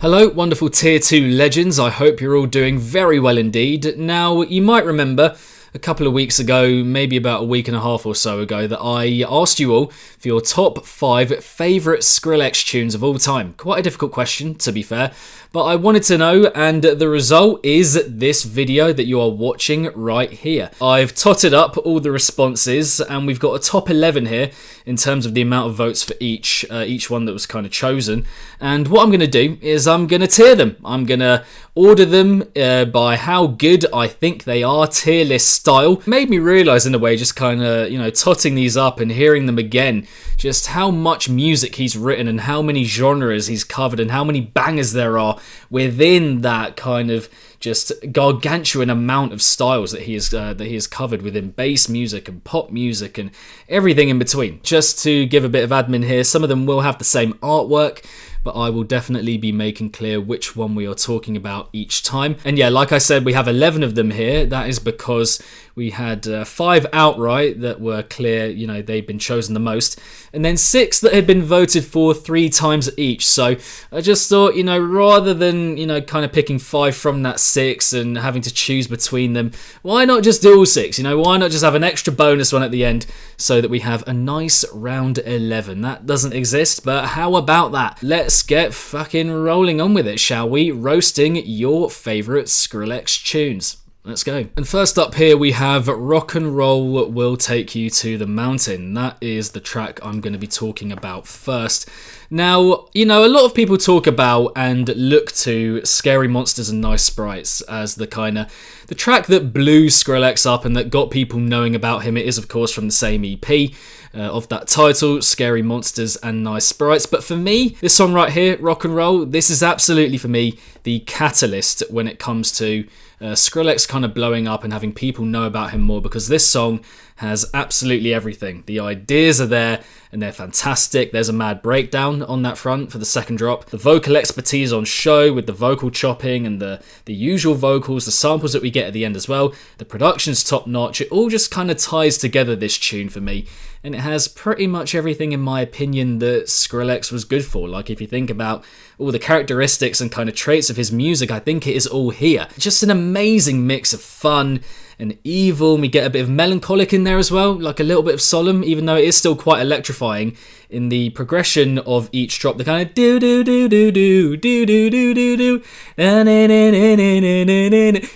Hello, wonderful Tier 2 legends. I hope you're all doing very well indeed. Now, you might remember a couple of weeks ago, maybe about a week and a half or so ago, that I asked you all for your top 5 favourite SKRILLEX tunes of all time. Quite a difficult question, to be fair, but I wanted to know, and the result is this video that you are watching right here. I've totted up all the responses, and we've got a top 11 here in terms of the amount of votes for each one that was kind of chosen. And what I'm going to do is I'm going to tier them. I'm going to order them by how good I think they are, tier list style. Made me realise in a way, just kind of, totting these up and hearing them again, just how much music he's written and how many genres he's covered and how many bangers there are within that kind of just gargantuan amount of styles that he has covered within bass music and pop music and everything in between. Just to give a bit of admin here, some of them will have the same artwork, but I will definitely be making clear which one we are talking about each time. And yeah, like I said, we have 11 of them here. That is because we had 5 outright that were clear, they'd been chosen the most, and then 6 that had been voted for 3 times each. So I just thought, rather than, kind of picking 5 from that 6 and having to choose between them, why not just do all 6? Why not just have an extra bonus one at the end so that we have a nice round 11? That doesn't exist, but how about that? Let's get fucking rolling on with it, shall we? Roasting your favourite SKRILLEX tunes. Let's go. And first up here we have Rock and Roll Will Take You to the Mountain. That is the track I'm going to be talking about first. Now, a lot of people talk about and look to Scary Monsters and Nice Sprites as the track that blew SKRILLEX up and that got people knowing about him. It is, of course, from the same EP of that title, Scary Monsters and Nice Sprites. But for me, this song right here, Rock and Roll, this is absolutely, for me, the catalyst when it comes to SKRILLEX kind of blowing up and having people know about him more, because this song has absolutely everything. The ideas are there and they're fantastic. There's a mad breakdown on that front for the second drop. The vocal expertise on show with the vocal chopping and the usual vocals, the samples that we get at the end as well. The production's top notch. It all just kind of ties together, this tune, for me. And it has pretty much everything, in my opinion, that SKRILLEX was good for. Like, if you think about all the characteristics and kind of traits of his music, I think it is all here. Just an amazing mix of fun and evil. We get a bit of melancholic in there as well, like a little bit of solemn, even though it is still quite electrifying in the progression of each drop. The kind of do do do do do do do do do do.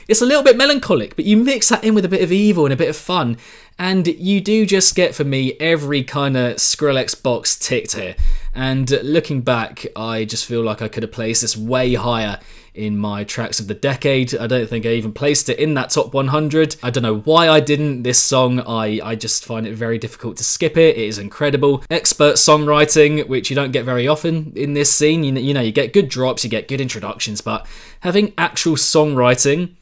It's a little bit melancholic, but you mix that in with a bit of evil and a bit of fun, and you do just get, for me, every kind of SKRILLEX box ticked here. And looking back, I just feel like I could have placed this way higher in my tracks of the decade. I don't think I even placed it in that top 100. I don't know why I didn't. This song, I just find it very difficult to skip it. It is incredible. Expert songwriting, which you don't get very often in this scene. You get good drops, you get good introductions, but having actual songwriting,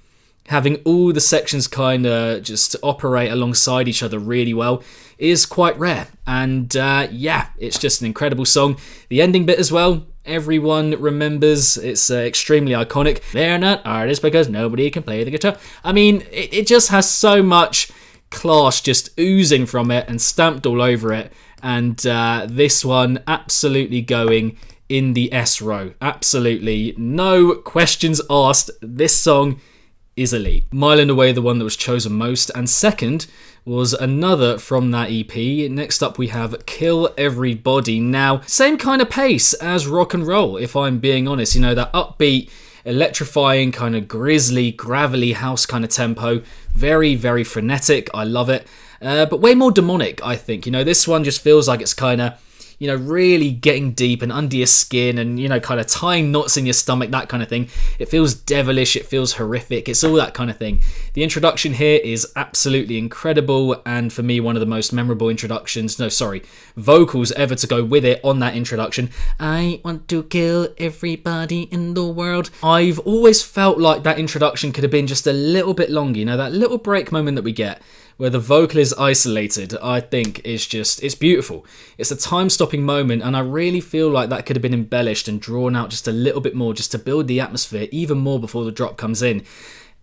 having all the sections kind of just operate alongside each other really well, is quite rare. And yeah, it's just an incredible song. The ending bit as well, everyone remembers. It's extremely iconic. They're not artists because nobody can play the guitar. I mean, it just has so much class just oozing from it and stamped all over it. And this one absolutely going in the S row. Absolutely no questions asked. This song is elite. Mile and away the one that was chosen most, and second was another from that EP. Next up we have Kill Everybody. Now, same kind of pace as Rock and Roll, if I'm being honest. That upbeat, electrifying, kind of grisly, gravelly house kind of tempo. Very, very frenetic. I love it. But way more demonic, I think. This one just feels like it's kind of, really getting deep and under your skin and, kind of tying knots in your stomach, that kind of thing. It feels devilish, it feels horrific, it's all that kind of thing. The introduction here is absolutely incredible, and for me, one of the most memorable vocals ever to go with it on that introduction. I want to kill everybody in the world. I've always felt like that introduction could have been just a little bit longer, that little break moment that we get, where the vocal is isolated, I think is just, it's beautiful. It's a time-stopping moment, and I really feel like that could have been embellished and drawn out just a little bit more, just to build the atmosphere even more before the drop comes in.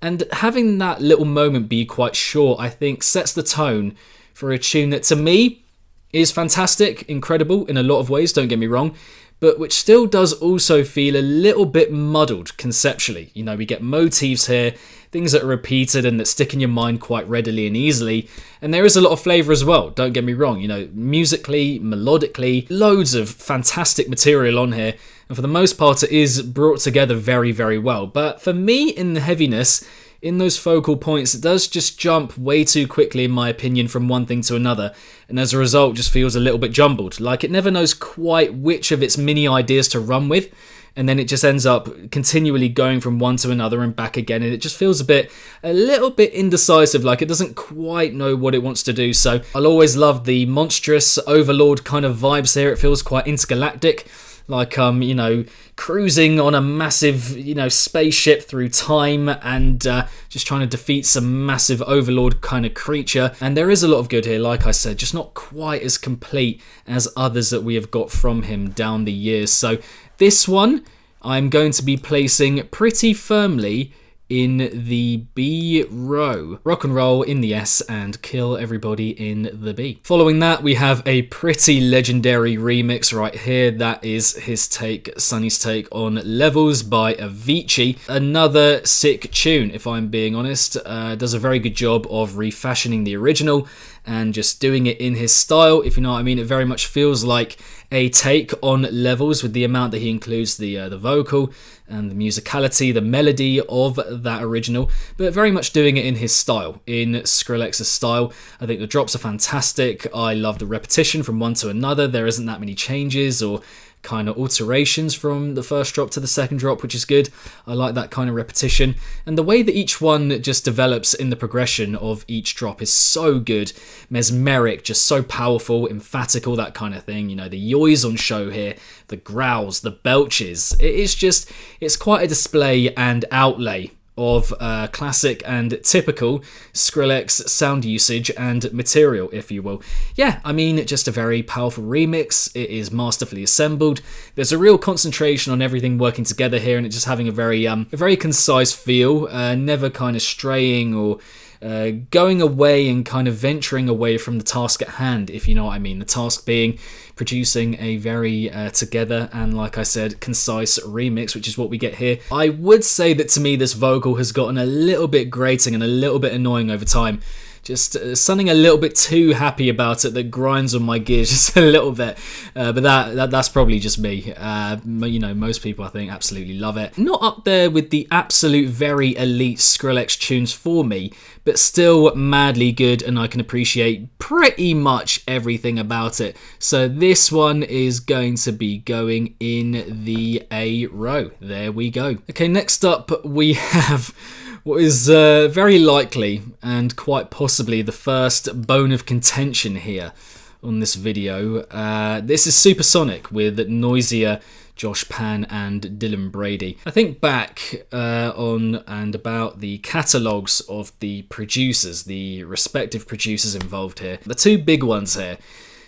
And having that little moment be quite short, I think, sets the tone for a tune that, to me, is fantastic, incredible in a lot of ways, don't get me wrong, but which still does also feel a little bit muddled conceptually. You know, we get motifs here, things that are repeated and that stick in your mind quite readily and easily, and there is a lot of flavour as well, don't get me wrong. You know, musically, melodically, loads of fantastic material on here, and for the most part it is brought together very, very well. But for me, in the heaviness, in those focal points, it does just jump way too quickly, in my opinion, from one thing to another, and as a result just feels a little bit jumbled, like it never knows quite which of its mini ideas to run with, and then it just ends up continually going from one to another and back again, and it just feels a little bit indecisive, like it doesn't quite know what it wants to do. So I'll always love the monstrous overlord kind of vibes here. It feels quite intergalactic, like you know, cruising on a massive, you know, spaceship through time and just trying to defeat some massive overlord kind of creature. And there is a lot of good here, like I said, just not quite as complete as others that we have got from him down the years. So this one I'm going to be placing pretty firmly in the B row. Rock and roll in the S and kill everybody in the B. Following that, we have a pretty legendary remix right here. That is his take, Sonny's take on Levels by Avicii. Another sick tune, if I'm being honest. Does a very good job of refashioning the original and just doing it in his style, if you know what I mean. It very much feels like a take on Levels, with the amount that he includes the vocal and the musicality, the melody of that original, but very much doing it in his style, in Skrillex's style. I think the drops are fantastic. I love the repetition from one to another. There isn't that many changes or kind of alterations from the first drop to the second drop, which is good. I like that kind of repetition, and the way that each one just develops in the progression of each drop is so good, mesmeric, just so powerful, emphatic, all that kind of thing. You know, the yoys on show here, the growls, the belches, it's quite a display and outlay of classic and typical Skrillex sound usage and material, if you will. Yeah, I mean, just a very powerful remix. It is masterfully assembled. There's a real concentration on everything working together here, and it just having a very concise feel, never kind of straying or going away and kind of venturing away from the task at hand, if you know what I mean. The task being producing a very together and, like I said, concise remix, which is what we get here. I would say that to me this vocal has gotten a little bit grating and a little bit annoying over time. Just something a little bit too happy about it that grinds on my gears just a little bit, but that's probably just me. You know, most people I think absolutely love it. Not up there with the absolute very elite Skrillex tunes for me, but still madly good, and I can appreciate pretty much everything about it. So this one is going to be going in the A row. There we go. Okay, next up we have what is very likely and quite possibly the first bone of contention here on this video. This is Supersonic with Noisia, Josh Pan and Dylan Brady. I think back on and about the catalogues of the producers, the respective producers involved here. The two big ones here,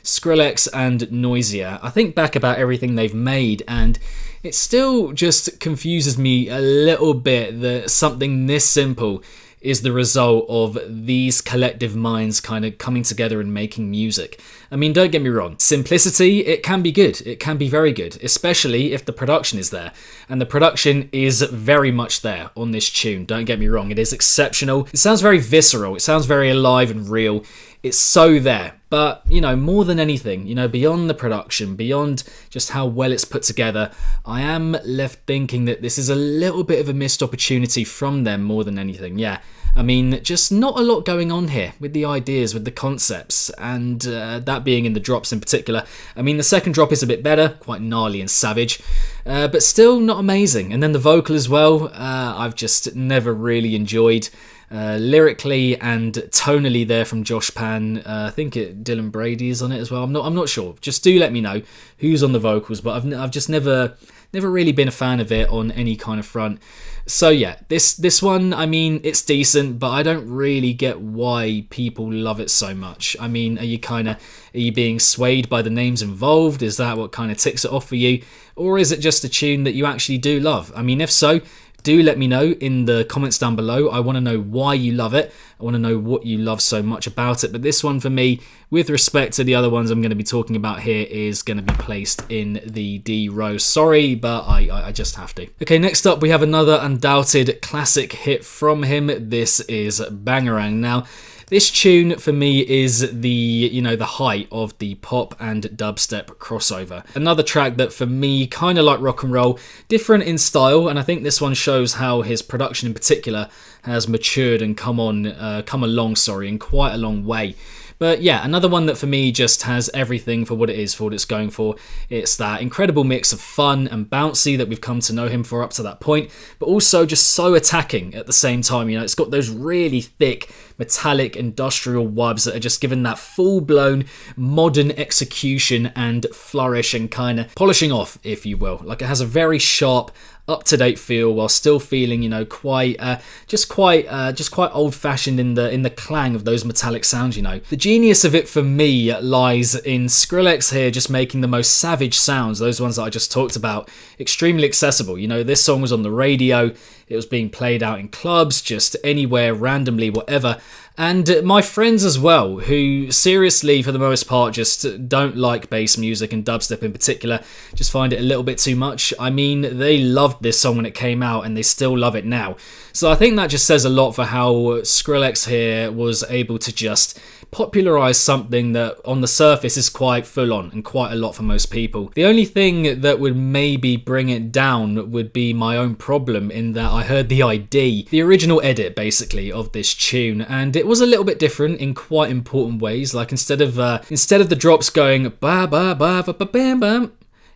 Skrillex and Noisia. I think back about everything they've made, and it still just confuses me a little bit that something this simple is the result of these collective minds kind of coming together and making music. I mean, don't get me wrong, simplicity, it can be good, it can be very good, especially if the production is there, and the production is very much there on this tune, don't get me wrong, it is exceptional, it sounds very visceral, it sounds very alive and real, it's so there. But, you know, more than anything, you know, beyond the production, beyond just how well it's put together, I am left thinking that this is a little bit of a missed opportunity from them more than anything. Yeah, I mean, just not a lot going on here with the ideas, with the concepts, and that being in the drops in particular. I mean, the second drop is a bit better, quite gnarly and savage, but still not amazing. And then the vocal as well, I've just never really enjoyed. Lyrically and tonally there from Josh Pan. I think Dylan Brady is on it as well. I'm not sure. Just do let me know who's on the vocals, but I've just never really been a fan of it on any kind of front. So yeah, this one, I mean, it's decent, but I don't really get why people love it so much. I mean, are you being swayed by the names involved? Is that what kind of ticks it off for you? Or is it just a tune that you actually do love? I mean, if so, Do let me know in the comments down below. I want to know why you love it. I want to know what you love so much about it. But this one for me, with respect to the other ones I'm going to be talking about here, is going to be placed in the D row. Sorry, but I just have to. Okay, next up we have another undoubted classic hit from him. This is Bangarang. Now, this tune for me is the height of the pop and dubstep crossover. Another track that for me, kind of like rock and roll, different in style, and I think this one shows how his production in particular has matured and come along in quite a long way. But yeah, another one that for me just has everything for what it is, for what it's going for. It's that incredible mix of fun and bouncy that we've come to know him for up to that point, but also just so attacking at the same time. It's got those really thick, metallic, industrial vibes that are just given that full-blown modern execution and flourish and kind of polishing off, if you will. Like, it has a very sharp, up-to-date feel while still feeling, quite old-fashioned in the clang of those metallic sounds. The genius of it for me lies in SKRILLEX here just making the most savage sounds, those ones that I just talked about, extremely accessible. This song was on the radio, it was being played out in clubs, just anywhere, randomly, whatever. And my friends as well, who seriously, for the most part, just don't like bass music and dubstep in particular, just find it a little bit too much. I mean, they loved this song when it came out and they still love it now. So I think that just says a lot for how SKRILLEX here was able to just popularize something that on the surface is quite full on and quite a lot for most people. The only thing that would maybe bring it down would be my own problem, in that I heard the the original edit basically of this tune, and it was a little bit different in quite important ways. Like, instead of the drops going ba ba ba ba ba bam bam,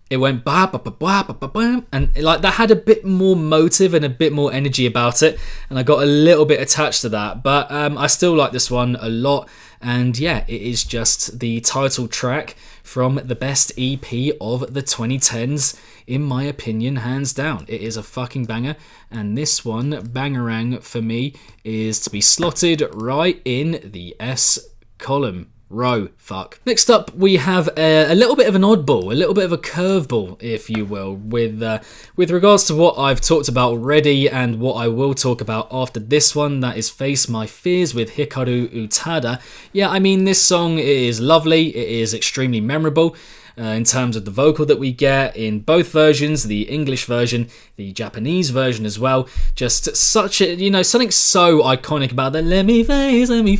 it went ba ba ba ba ba ba bam, and like that had a bit more motive and a bit more energy about it, and I got a little bit attached to that. But I still like this one a lot, and yeah, it is just the title track from the best EP of the 2010s, in my opinion, hands down. It is a fucking banger, and this one, Bangarang, for me, is to be slotted right in the S column. Next up, we have a little bit of an oddball, a little bit of a curveball, if you will, with regards to what I've talked about already and what I will talk about after this one. That is Face My Fears with Hikaru Utada. Yeah, I mean, this song is lovely, it is extremely memorable. In terms of the vocal that we get in both versions, the English version, the Japanese version as well. Just such a, something so iconic about that. Let me face my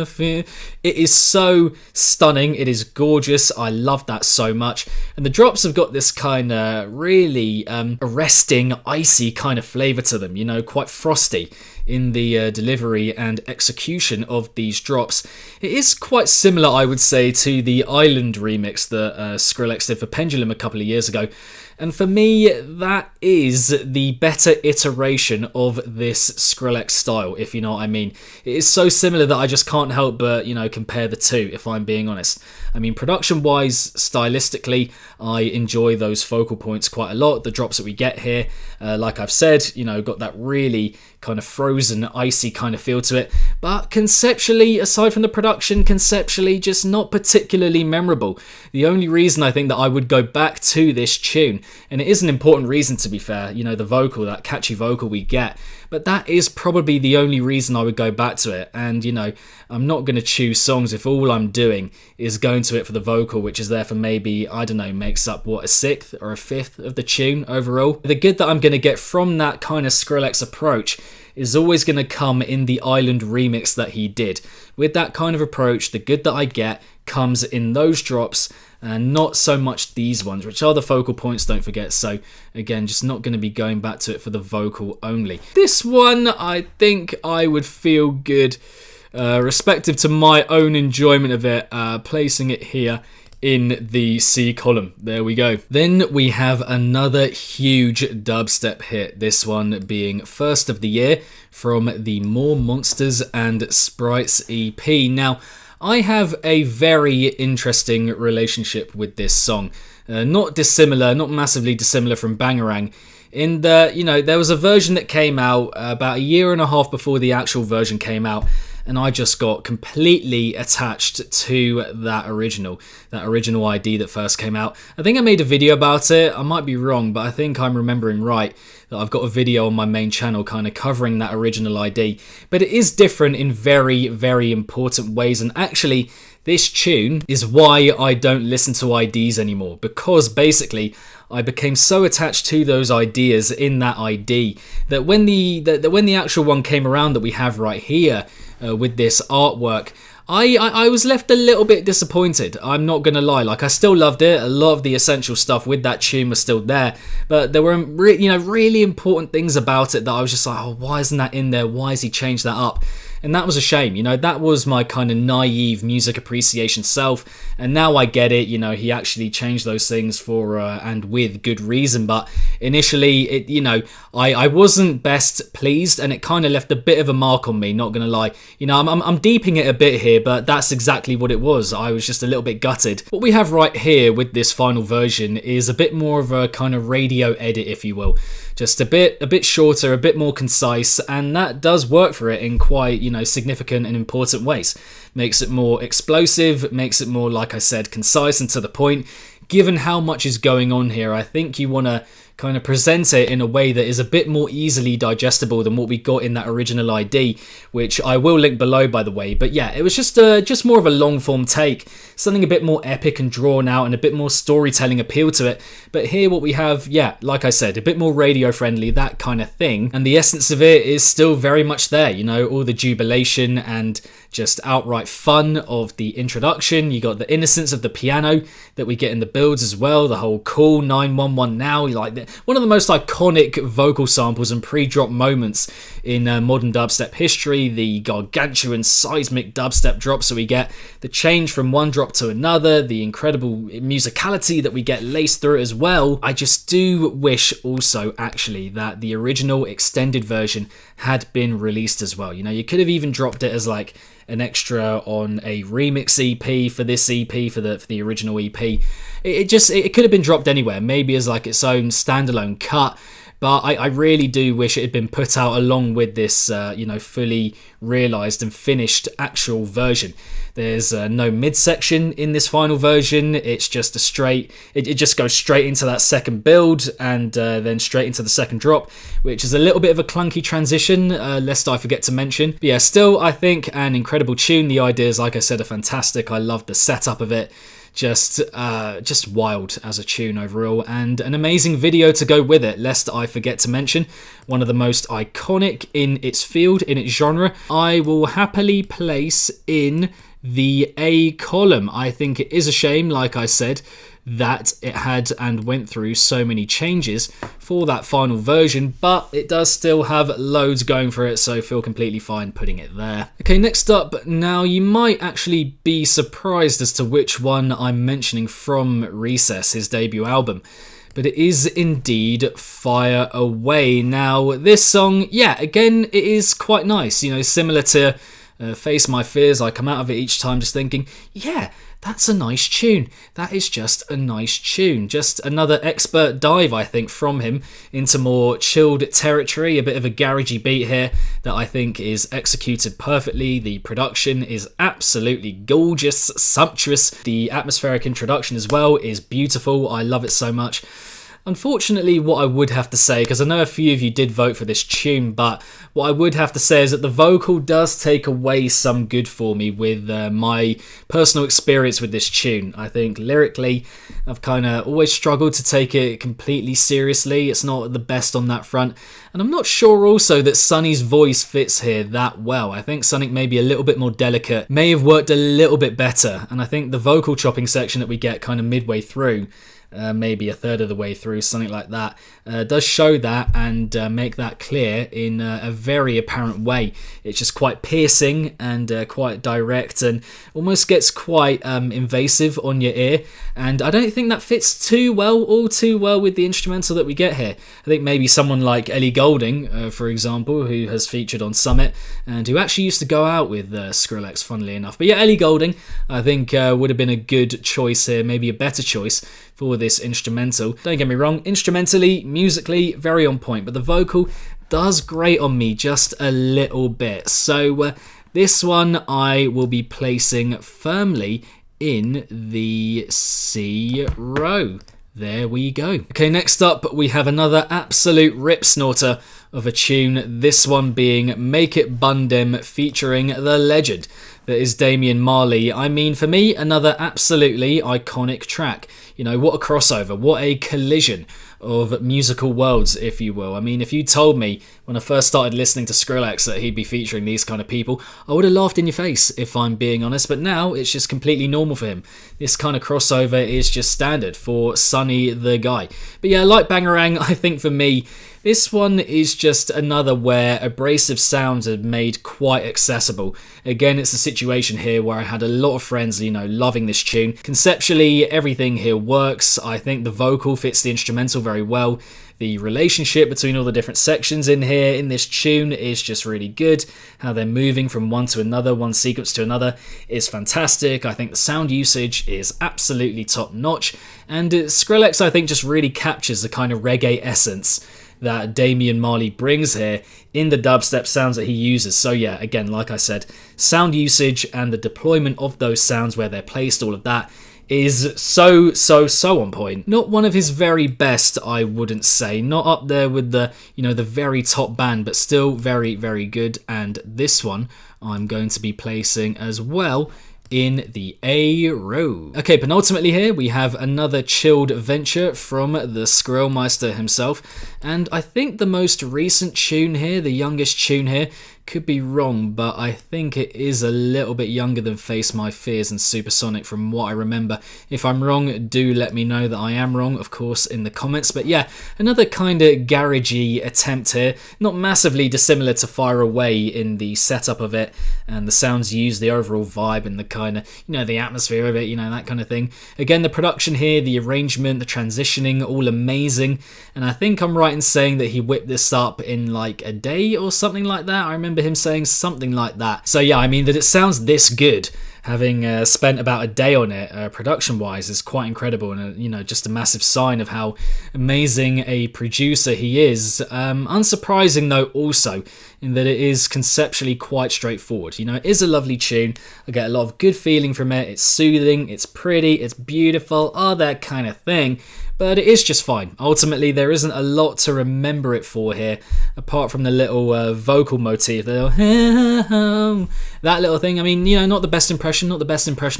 fear. It is so stunning. It is gorgeous. I love that so much. And the drops have got this kind of really arresting, icy kind of flavour to them, quite frosty in the delivery and execution of these drops. It is quite similar, I would say, to the Island remix that SKRILLEX did for Pendulum a couple of years ago. And for me, that is the better iteration of this SKRILLEX style, if you know what I mean. It is so similar that I just can't help but, compare the two, if I'm being honest. I mean, production-wise, stylistically, I enjoy those focal points quite a lot. The drops that we get here, like I've said, got that really kind of frozen, icy kind of feel to it. But conceptually, aside from the production, conceptually, just not particularly memorable. The only reason I think that I would go back to this tune, and it is an important reason to be fair, the vocal, that catchy vocal we get, but that is probably the only reason I would go back to it. And I'm not going to choose songs if all I'm doing is going to it for the vocal, which is there for maybe, I don't know, makes up what, a sixth or a fifth of the tune overall. The good that I'm going to get from that kind of SKRILLEX approach is always going to come in the Island remix that he did. With that kind of approach, the good that I get comes in those drops, and not so much these ones, which are the focal points, don't forget. So again, just not going to be going back to it for the vocal only. This one, I think I would feel good, respective to my own enjoyment of it, placing it here in the C column. There we go. Then we have another huge dubstep hit, this one being First of the Year from the More Monsters and Sprites EP. Now, I have a very interesting relationship with this song. Not dissimilar, not massively dissimilar from Bangarang, in that, there was a version that came out about a year and a half before the actual version came out, and I just got completely attached to that original ID that first came out. I think I made a video about it. I might be wrong, but I think I'm remembering right that I've got a video on my main channel kind of covering that original ID. But it is different in very, very important ways, and actually this tune is why I don't listen to IDs anymore, because basically I became so attached to those ideas in that ID that when the actual one came around that we have right here with this artwork, I was left a little bit disappointed. I'm not going to lie. Like, I still loved it. A lot of the essential stuff with that tune was still there, but there were really important things about it that I was just like, oh, why isn't that in there? Why has he changed that up? And that was a shame. That was my kind of naive music appreciation self, and now I get it. He actually changed those things for and with good reason. But initially, I wasn't best pleased, and it kind of left a bit of a mark on me. Not gonna lie. I'm deeping it a bit here, but that's exactly what it was. I was just a little bit gutted. What we have right here with this final version is a bit more of a kind of radio edit, if you will. Just a bit shorter, a bit more concise, and that does work for it in quite, significant and important ways. Makes it more explosive, makes it more, like I said, concise and to the point. Given how much is going on here, I think you want to kind of present it in a way that is a bit more easily digestible than what we got in that original ID, which I will link below, by the way. But yeah, it was just more of a long form take, something a bit more epic and drawn out and a bit more storytelling appeal to it. But here what we have, yeah, like I said, a bit more radio friendly, that kind of thing, and the essence of it is still very much there. All the jubilation and just outright fun of the introduction. You got the innocence of the piano that we get in the builds as well, the whole cool 911 now, one of the most iconic vocal samples and pre-drop moments in modern dubstep history, the gargantuan seismic dubstep drops that we get, the change from one drop to another, the incredible musicality that we get laced through it as well. I just do wish also actually that the original extended version had been released as well. You could have even dropped it as an extra on a remix EP for this EP, for the original EP. It could have been dropped anywhere, maybe as its own standalone cut. But I really do wish it had been put out along with this, fully realised and finished actual version. There's no midsection in this final version. It's just it just goes straight into that second build and then straight into the second drop, which is a little bit of a clunky transition, lest I forget to mention. But yeah, still, I think an incredible tune. The ideas, like I said, are fantastic. I love the setup of it. Just wild as a tune overall, and an amazing video to go with it, lest I forget to mention. One of the most iconic in its field, in its genre. I will happily place in the A column. I think it is a shame, like I said, that it had and went through so many changes for that final version, but it does still have loads going for it, so feel completely fine putting it there. Okay, next up, now you might actually be surprised as to which one I'm mentioning from Recess, his debut album, but it is indeed Fire Away. Now this song, yeah, again, it is quite nice, similar to Face My Fears. I come out of it each time just thinking, yeah, that's a nice tune. That is just a nice tune. Just another expert dive, I think, from him into more chilled territory. A bit of a garagey beat here that I think is executed perfectly. The production is absolutely gorgeous, sumptuous. The atmospheric introduction as well is beautiful. I love it so much. Unfortunately, what I would have to say, because I know a few of you did vote for this tune, but what I would have to say is that the vocal does take away some good for me with my personal experience with this tune. I think lyrically, I've kind of always struggled to take it completely seriously. It's not the best on that front. And I'm not sure also that Sonny's voice fits here that well. I think Sonic may be a little bit more delicate, may have worked a little bit better. And I think the vocal chopping section that we get kind of midway through, maybe a third of the way through, something like that, does show that and make that clear in a very apparent way. It's just quite piercing and quite direct and almost gets quite invasive on your ear, and I don't think that fits all too well with the instrumental that we get here. I think maybe someone like Ellie Goulding, for example, who has featured on Summit and who actually used to go out with SKRILLEX, funnily enough. But yeah, Ellie Goulding, I think would have been a good choice here, maybe a better choice for this instrumental. Don't get me wrong, instrumentally, musically, very on point, but the vocal does grate on me just a little bit. So This one I will be placing firmly in the C row. There we go. Okay, next up we have another absolute rip snorter of a tune, this one being Make It Bun Dem featuring the legend that is Damian Marley. I mean, for me, another absolutely iconic track. You know, what a crossover, what a collision of musical worlds, if you will. I mean, if you told me when I first started listening to SKRILLEX that he'd be featuring these kind of people, I would have laughed in your face, if I'm being honest, but now it's just completely normal for him. This kind of crossover is just standard for Sonny the Guy. But yeah, like Bangarang, I think for me, this one is just another where abrasive sounds are made quite accessible. Again, it's a situation here where I had a lot of friends, you know, loving this tune. Conceptually, everything here works. I think the vocal fits the instrumental very well. The relationship between all the different sections in here, in this tune, is just really good. How they're moving from one to another, one sequence to another, is fantastic. I think the sound usage is absolutely top notch. And SKRILLEX, I think, just really captures the kind of reggae essence that Damian Marley brings here in the dubstep sounds that he uses. So yeah, again, like I said, sound usage and the deployment of those sounds where they're placed, all of that is so on point. Not one of his very best, I wouldn't say. Not up there with the, you know, the very top band, but still very, very good. And this one I'm going to be placing as well in the A row. Okay, penultimately here we have another chilled venture from the Skrillmeister himself, and I think the most recent tune here, the youngest tune here, could be wrong, but I think it is a little bit younger than Face My Fears and Supersonic from what I remember. If I'm wrong, do let me know that I am wrong, of course, in the comments. But yeah, another kind of garagey attempt here, not massively dissimilar to Fire Away in the setup of it and the sounds used, the overall vibe and the kind of, you know, the atmosphere of it, you know, that kind of thing. Again, the production here, the arrangement, the transitioning, all amazing. And I think I'm right in saying that he whipped this up in like a day or something like that. I remember him saying something like that. So yeah, I mean, that it sounds this good, having spent about a day on it, production-wise, is quite incredible, and you know, just a massive sign of how amazing a producer he is. Unsurprising though, also, in that it is conceptually quite straightforward. You know, it is a lovely tune. I get a lot of good feeling from it. It's soothing, it's pretty, it's beautiful, all that kind of thing. But it is just fine. Ultimately, there isn't a lot to remember it for here, apart from the little vocal motif, the little that little thing. I mean, you know, not the best impression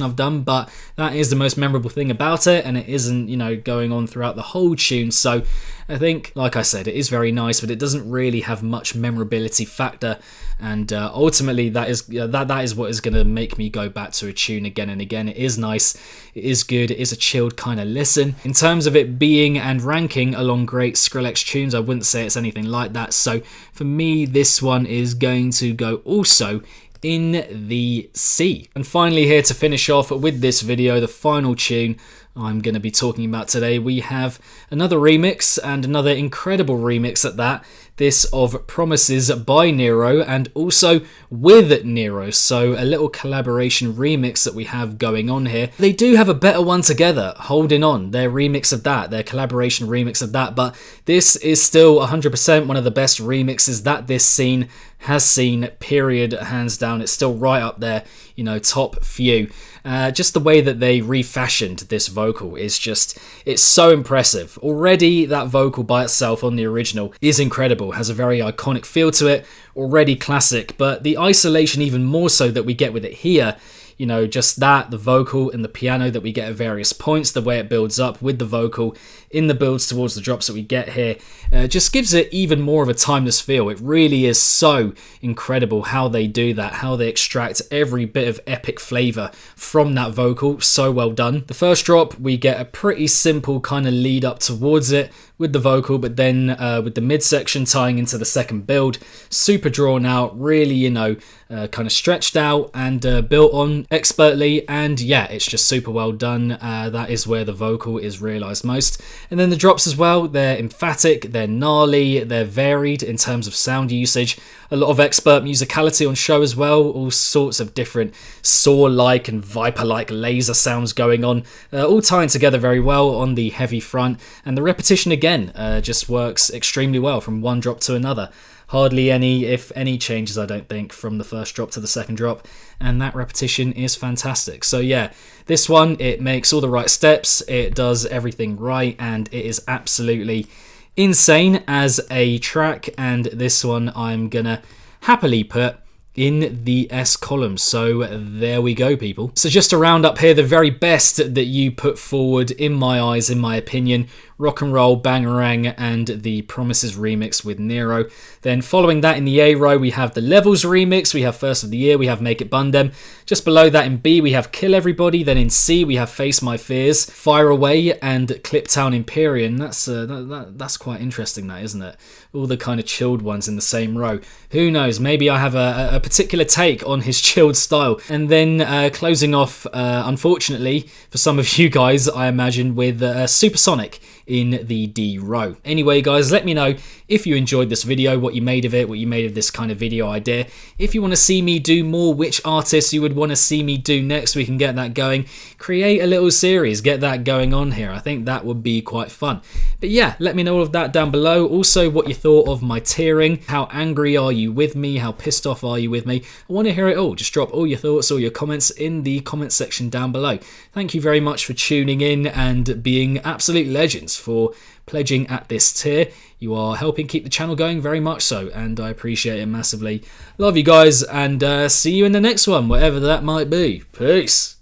I've done, but that is the most memorable thing about it, and it isn't, you know, going on throughout the whole tune. So I think, like I said, it is very nice, but it doesn't really have much memorability factor, and ultimately that is what is going to make me go back to a tune again and again. It is nice, it is good, it is a chilled kind of listen. In terms of it being and ranking along great SKRILLEX tunes, I wouldn't say it's anything like that. So for me, this one is going to go also in the C. And finally, here to finish off with this video, the final tune I'm going to be talking about today, we have another remix, and another incredible remix at that. This of Promises by Nero, and also with Nero, so a little collaboration remix that we have going on here. They do have a better one together, Holding On, their remix of that, their collaboration remix of that, but this is still 100% one of the best remixes that this scene has seen, period, hands down. It's still right up there, you know, top few. Just the way that they refashioned this vocal is just, it's so impressive. Already that vocal by itself on the original is incredible, has a very iconic feel to it, already classic, but the isolation even more so that we get with it here, you know, just that, the vocal and the piano that we get at various points, the way it builds up with the vocal in the builds towards the drops that we get here, just gives it even more of a timeless feel. It really is so incredible how they do that, how they extract every bit of epic flavour from that vocal. So well done. The first drop, we get a pretty simple kind of lead up towards it with the vocal, but then with the midsection tying into the second build, super drawn out, really, you know, kind of stretched out and built on expertly, and yeah, it's just super well done. That is where the vocal is realised most. And then the drops as well, they're emphatic, they're gnarly, they're varied in terms of sound usage, a lot of expert musicality on show as well, all sorts of different saw-like and viper-like laser sounds going on, all tying together very well on the heavy front, and the repetition again again, just works extremely well from one drop to another. Hardly any, if any, changes, I don't think, from the first drop to the second drop, and that repetition is fantastic. So yeah, this one, it makes all the right steps, it does everything right, and it is absolutely insane as a track, and this one I'm gonna happily put in the S column. So there we go, people. So just to round up here, the very best that you put forward, in my eyes, in my opinion, Rock and Roll, Bangarang, and the Promises remix with Nero. Then following that in the A row, we have the Levels remix, we have First of the Year, we have Make It Bun Dem. Just below that in B, we have Kill Everybody. Then in C, we have Face My Fears, Fire Away, and Cliptown Empyrean. That's quite interesting, that, isn't it? All the kind of chilled ones in the same row. Who knows, maybe I have a particular take on his chilled style. And then closing off, unfortunately, for some of you guys, I imagine, with Supersonic in the D row. Anyway, guys, let me know if you enjoyed this video, what you made of it, what you made of this kind of video idea. If you want to see me do more, which artists you would want to see me do next, we can get that going. Create a little series, get that going on here. I think that would be quite fun. But yeah, let me know all of that down below. Also, what you thought of my tiering. How angry are you with me? How pissed off are you with me? I want to hear it all. Just drop all your thoughts, all your comments in the comment section down below. Thank you very much for tuning in and being absolute legends for pledging at this tier. You are helping keep the channel going, very much so, and I appreciate it massively. Love you guys, and see you in the next one, whatever that might be. Peace.